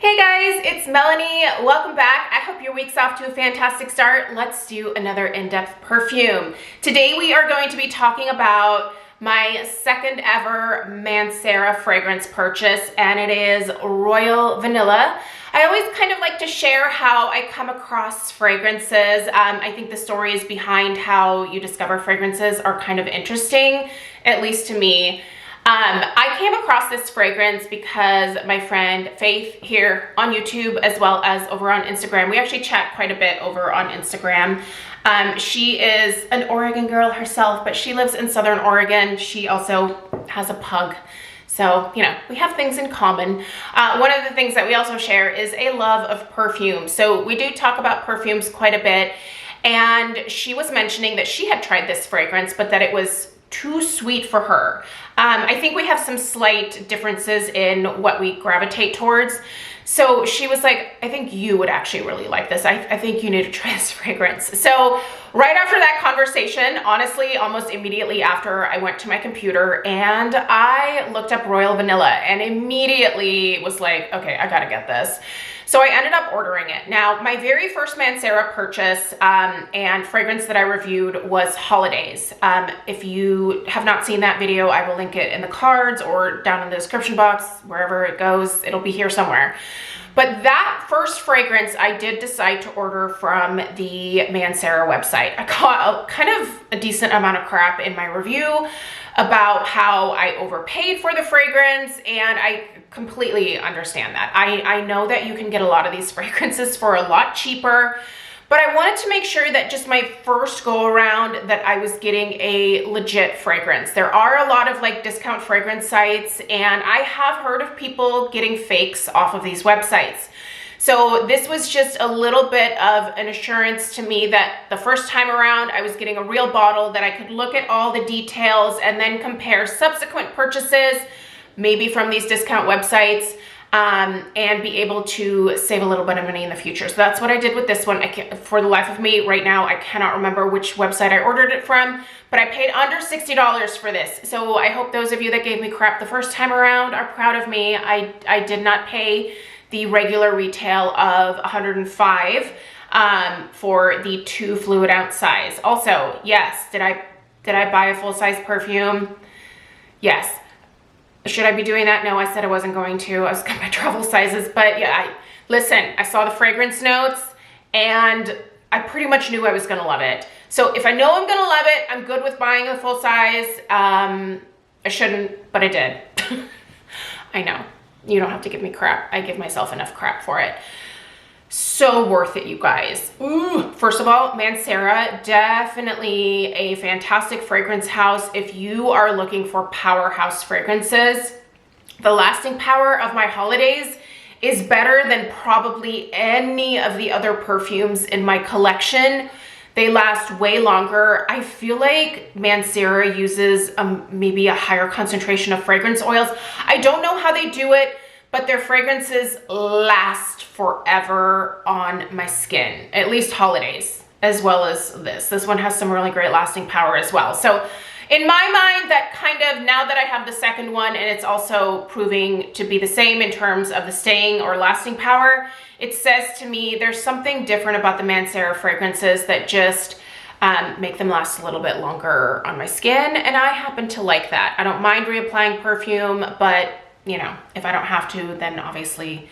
Hey guys, it's Melanie. Welcome back. I hope your week's off to a fantastic start. Let's do another in-depth perfume. Today we are going to be talking about my second ever Mancera fragrance purchase, and it is Royal Vanilla. I always kind of like to share how I come across fragrances. I think the stories behind how you discover fragrances are kind of interesting, at least to me. I came across this fragrance because my friend Faith here on YouTube, as well as over on Instagram, we actually chat quite a bit over on Instagram. She is an Oregon girl herself, but she lives in Southern Oregon. She also has a pug. So, you know, we have things in common. One of the things that we also share is a love of perfume. So we do talk about perfumes quite a bit. And she was mentioning that she had tried this fragrance, but that it was too sweet for her. I think we have some slight differences in what we gravitate towards. So she was like, I think you would actually really like this. I think you need to try this fragrance. So right after that conversation, honestly, almost immediately after, I went to my computer and I looked up Royal Vanilla and immediately was like, okay, I gotta get this. So I ended up ordering it. Now, my very first Mancera purchase and fragrance that I reviewed was Holidays. If you have not seen that video, I will link it in the cards or down in the description box, wherever it goes, it'll be here somewhere. But that first fragrance, I did decide to order from the Mancera website. I got kind of a decent amount of crap in my review about how I overpaid for the fragrance, and I completely understand that. I know that you can get a lot of these fragrances for a lot cheaper, but I wanted to make sure that just my first go around that I was getting a legit fragrance. There are a lot of like discount fragrance sites, and I have heard of people getting fakes off of these websites. So this was just a little bit of an assurance to me that the first time around I was getting a real bottle, that I could look at all the details and then compare subsequent purchases, maybe from these discount websites, and be able to save a little bit of money in the future. So that's what I did with this one. For the life of me right now, I cannot remember which website I ordered it from, but I paid under $60 for this. So I hope those of you that gave me crap the first time around are proud of me. I did not pay the regular retail of $105 for the 2 fluid ounce size. Also, yes, did I buy a full size perfume? Yes. Should I be doing that? No, I said I wasn't going to. I was gonna buy travel sizes, but yeah, listen, I saw the fragrance notes and I pretty much knew I was gonna love it. So if I know I'm gonna love it, I'm good with buying a full size. I shouldn't, but I did. I know. You don't have to give me crap. I give myself enough crap for it. So worth it, you guys. Ooh. First of all, Mancera, definitely a fantastic fragrance house. If you are looking for powerhouse fragrances, the lasting power of my Holidays is better than probably any of the other perfumes in my collection. They last way longer. I feel like Mancera uses maybe a higher concentration of fragrance oils. I don't know how they do it, but their fragrances last forever on my skin, at least Holidays, as well as this. This one has some really great lasting power as well. So in my mind, that kind of, now that I have the second one and it's also proving to be the same in terms of the staying or lasting power, it says to me there's something different about the Mancera fragrances that just make them last a little bit longer on my skin, and I happen to like that. I don't mind reapplying perfume, but you know, if I don't have to, then obviously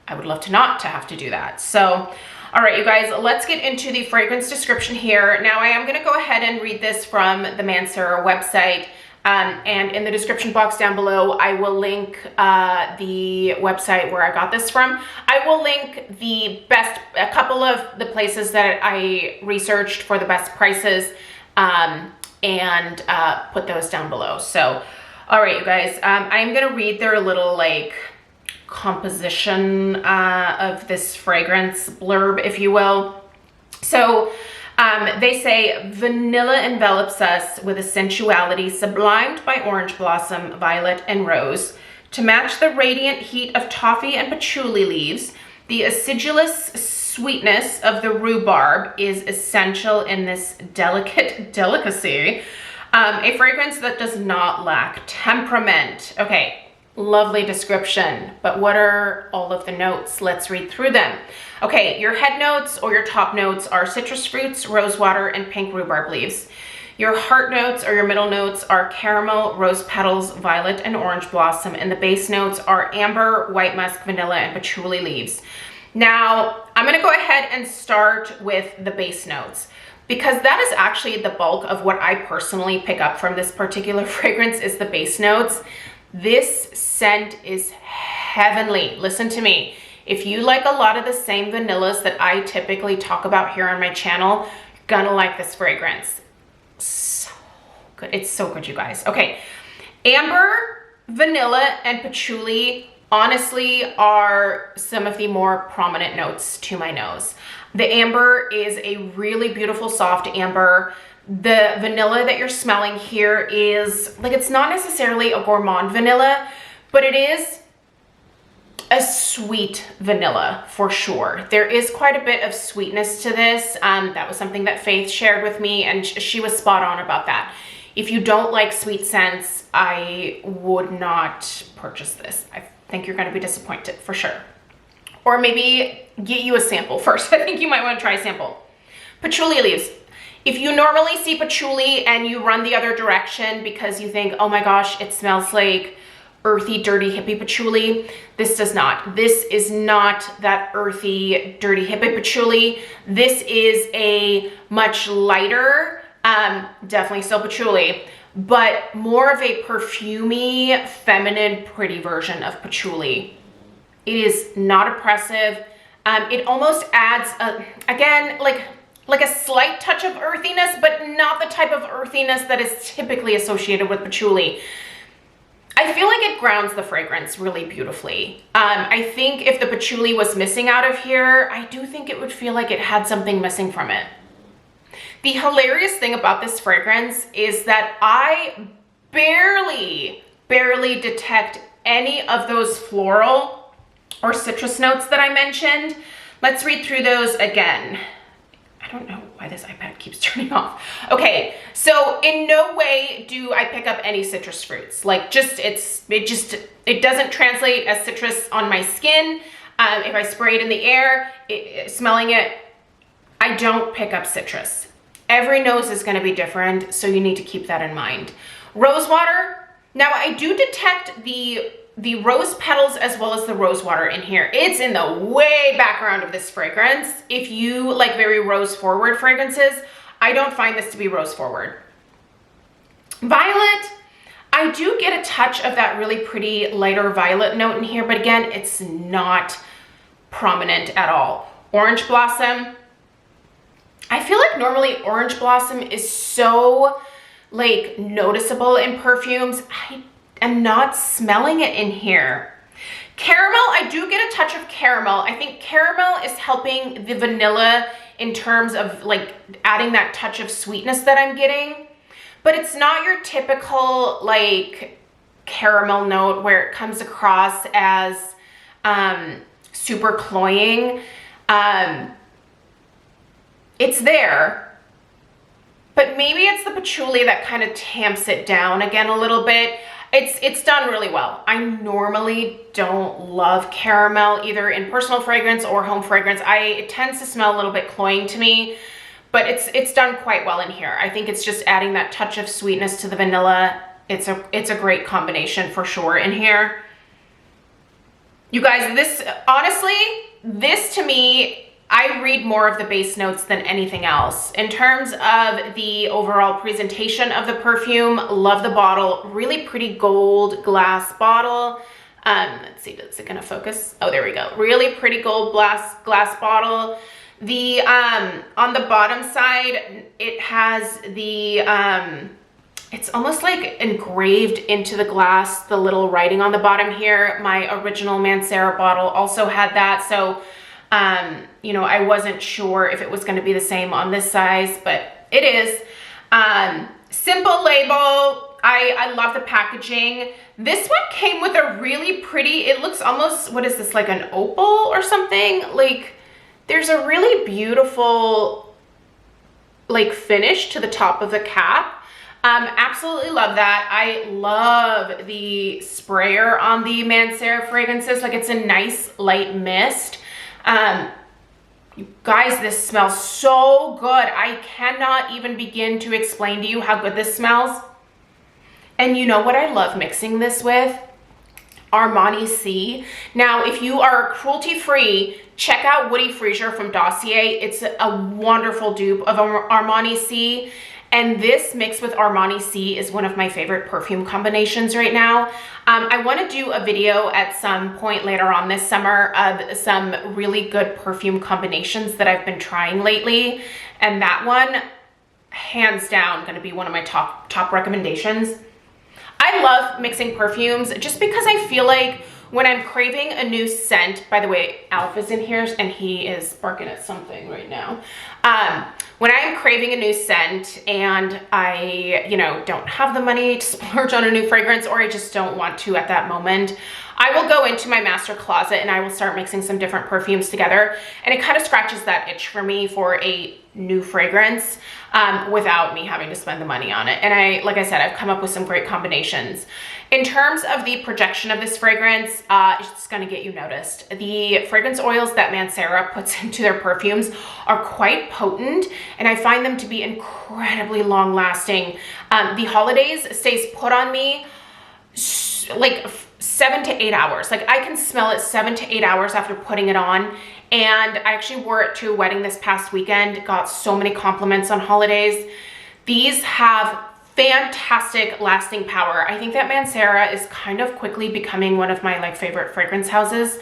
I would love to not to have to do that. So, all right, you guys, let's get into the fragrance description here. Now, I am gonna go ahead and read this from the Mancera website. And in the description box down below, I will link the website where I got this from. I will link a couple of the places that I researched for the best prices, and put those down below. So, all right, you guys, I'm gonna read their little like composition of this fragrance blurb, if you will. So they say, vanilla envelops us with a sensuality sublimed by orange blossom, violet, and rose. To match the radiant heat of toffee and patchouli leaves, the acidulous sweetness of the rhubarb is essential in this delicate delicacy. A fragrance that does not lack temperament. Okay, Lovely description, but what are all of the notes? Let's read through them. Okay, your head notes or your top notes are citrus fruits, rosewater, and pink rhubarb leaves. Your heart notes or your middle notes are caramel, rose petals, violet, and orange blossom, and the base notes are amber, white musk, vanilla, and patchouli leaves. Now, I'm gonna go ahead and start with the base notes, because that is actually the bulk of what I personally pick up from this particular fragrance is the base notes. This scent is heavenly. Listen to me. If you like a lot of the same vanillas that I typically talk about here on my channel, you're gonna like this fragrance. So good. It's so good, you guys. Okay. Amber, vanilla, and patchouli honestly are some of the more prominent notes to my nose. The amber is a really beautiful soft amber. The vanilla that you're smelling here is like, it's not necessarily a gourmand vanilla, but it is a sweet vanilla for sure. There is quite a bit of sweetness to this. That was something that Faith shared with me, and she was spot on about that. If you don't like sweet scents, I would not purchase this. I think you're going to be disappointed for sure. Or maybe get you a sample first. I think you might want to try a sample. Patchouli leaves. If you normally see patchouli and you run the other direction because you think, oh my gosh, it smells like earthy, dirty, hippie patchouli, this does not. This is not that earthy, dirty, hippie patchouli. This is a much lighter, definitely still patchouli, but more of a perfumey, feminine, pretty version of patchouli. It is not oppressive. It almost adds, again, like a slight touch of earthiness, but not the type of earthiness that is typically associated with patchouli. I feel like it grounds the fragrance really beautifully. I think if the patchouli was missing out of here, I do think it would feel like it had something missing from it. The hilarious thing about this fragrance is that I barely detect any of those floral or citrus notes that I mentioned. Let's read through those again. I don't know why this iPad keeps turning off. Okay, so in no way do I pick up any citrus fruits. Like it doesn't translate as citrus on my skin. If I spray it in the air, smelling it, I don't pick up citrus. Every nose is gonna be different, so you need to keep that in mind. Rosewater, now I do detect the rose petals as well as the rosewater in here. It's in the way background of this fragrance. If you like very rose forward fragrances, I don't find this to be rose forward. Violet, I do get a touch of that really pretty lighter violet note in here, but again, it's not prominent at all. Orange blossom, I feel like normally orange blossom is so like noticeable in perfumes. I'm not smelling it in here. Caramel, I do get a touch of caramel. I think caramel is helping the vanilla in terms of like adding that touch of sweetness that I'm getting, but it's not your typical like caramel note where it comes across as super cloying. It's there, but maybe it's the patchouli that kind of tamps it down again a little bit. It's done really well. I normally don't love caramel either in personal fragrance or home fragrance. It tends to smell a little bit cloying to me, but it's done quite well in here. I think it's just adding that touch of sweetness to the vanilla. It's a great combination for sure in here. You guys, this honestly, this to me, I read more of the base notes than anything else. In terms of the overall presentation of the perfume, love the bottle. Really pretty gold glass bottle. Let's see, is it gonna focus? Oh, there we go. Really pretty gold glass bottle. The on the bottom side, it has the it's almost like engraved into the glass, the little writing on the bottom here. My original Mancera bottle also had that, so you know, I wasn't sure if it was going to be the same on this size, but it is. Simple label. I love the packaging. This one came with a really pretty, it looks almost, what is this, like an opal or something? Like there's a really beautiful like finish to the top of the cap. Absolutely love that. I love the sprayer on the Mancera fragrances. Like, it's a nice light mist. You guys, this smells so good. I cannot even begin to explain to you how good this smells. And you know what I love mixing this with? Armani C. Now, if you are cruelty-free, check out Woody Frazier from Dossier. It's a wonderful dupe of Armani C. And this mixed with Armani C is one of my favorite perfume combinations right now. I want to do a video at some point later on this summer of some really good perfume combinations that I've been trying lately. And that one, hands down, going to be one of my top recommendations. I love mixing perfumes just because I feel like when I'm craving a new scent, by the way, Alf is in here and he is barking at something right now. When I'm craving a new scent and I, don't have the money to splurge on a new fragrance, or I just don't want to at that moment, I will go into my master closet and I will start mixing some different perfumes together. And it kind of scratches that itch for me for a new fragrance without me having to spend the money on it. And like I said, I've come up with some great combinations. In terms of the projection of this fragrance, it's going to get you noticed. The fragrance oils that Mancera puts into their perfumes are quite potent, and I find them to be incredibly long lasting. The Holidays stays put on me like 7 to 8 hours. Like, I can smell it 7 to 8 hours after putting it on. And I actually wore it to a wedding this past weekend. Got so many compliments on Holidays. These have fantastic lasting power. I think that Mancera is kind of quickly becoming one of my favorite fragrance houses.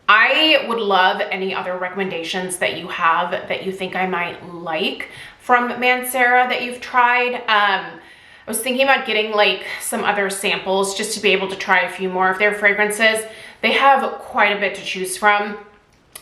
I would love any other recommendations that you have that you think I might like from Mancera that you've tried. I was thinking about getting some other samples just to be able to try a few more of their fragrances. They have quite a bit to choose from.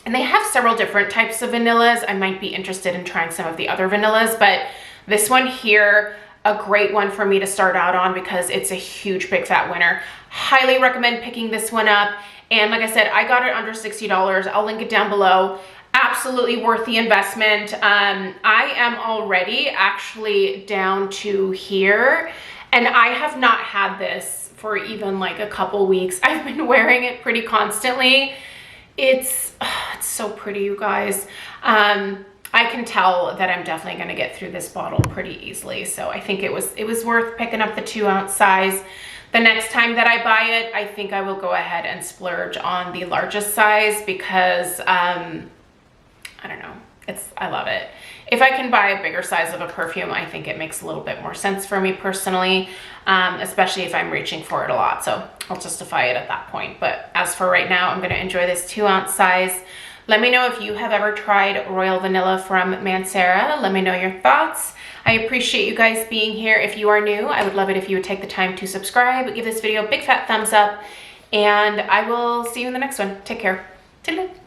And they have several different types of vanillas. I might be interested in trying some of the other vanillas, but this one here, a great one for me to start out on because it's a huge big fat winner. Highly recommend picking this one up. And like I said, I got it under $60. I'll link it down below. Absolutely worth the investment. I am already actually down to here, and I have not had this for even a couple weeks. I've been wearing it pretty constantly. It's so pretty, you guys. I can tell that I'm definitely going to get through this bottle pretty easily. So I think it was worth picking up the 2-ounce size. The next time that I buy it, I think I will go ahead and splurge on the largest size because I don't know, I love it. If I can buy a bigger size of a perfume, I think it makes a little bit more sense for me personally, especially if I'm reaching for it a lot. So I'll justify it at that point. But as for right now, I'm going to enjoy this 2-ounce size. Let me know if you have ever tried Royal Vanilla from Mancera. Let me know your thoughts. I appreciate you guys being here. If you are new, I would love it if you would take the time to subscribe, give this video a big fat thumbs up, and I will see you in the next one. Take care. Toodaloo.